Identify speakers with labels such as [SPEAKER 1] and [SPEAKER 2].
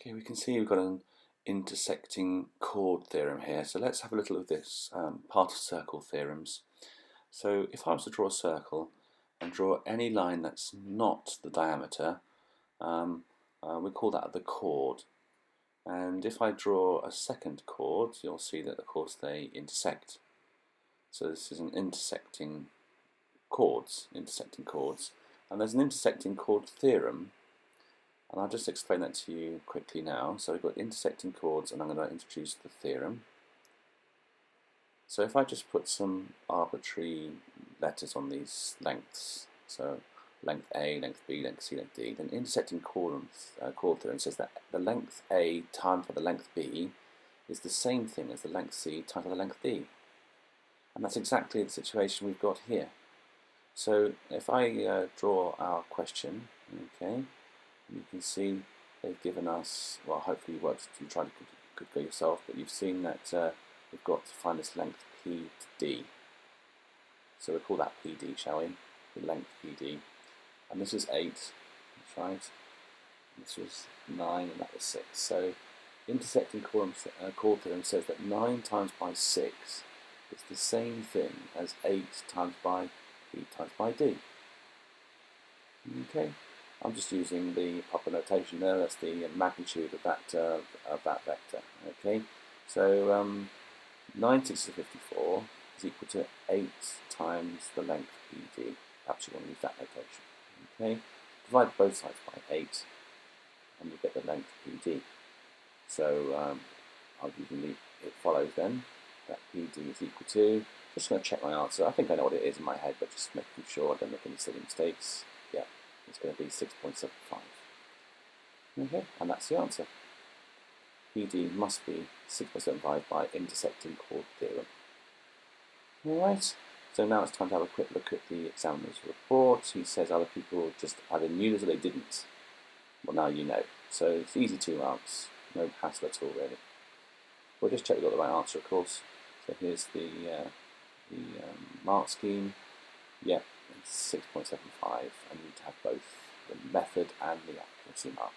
[SPEAKER 1] Okay, we can see we've got an intersecting chord theorem here. So let's have a little of this part of circle theorems. So if I was to draw a circle and draw any line that's not the diameter, we call that the chord. And if I draw a second chord, you'll see that of course they intersect. So this is an intersecting chords. And there's an intersecting chord theorem. And I'll just explain that to you quickly now. So we've got intersecting chords, and I'm going to introduce the theorem. So if I just put some arbitrary letters on these lengths, so length A, length B, length C, length D, then intersecting chord theorem says that the length A times by the length B is the same thing as the length C times by the length D. And that's exactly the situation we've got here. So if I draw our question, okay, you can see they've given us, well, hopefully you try to could go yourself, but you've seen that we've got to find this length P to D. So we'll call that PD, shall we? The length PD. And this is 8, that's right. This was 9, and that was 6. So intersecting chord theorem says that 9 times by 6 is the same thing as 8 times by P times by D. Okay. I'm just using the proper notation there. That's the magnitude of that vector. Okay, so 9 6 is 54 is equal to 8 times the length PD. Perhaps you want to use that notation. Okay, divide both sides by 8, and you get the length PD. So I'm using it follows then that PD is equal to. Just going to check my answer. I think I know what it is in my head, but just making sure I don't make any silly mistakes. Yeah. It's going to be 6.75. Okay, and that's the answer. PD must be 6.75 by intersecting chord theorem. Alright, so now it's time to have a quick look at the examiner's report. He says other people just either knew this or they didn't. Well, now you know. So it's easy 2 marks, no hassle at all really. We'll just check we got the right answer, of course. So here's the mark scheme. Yep. 6.75, and you need to have both the method and the accuracy mark.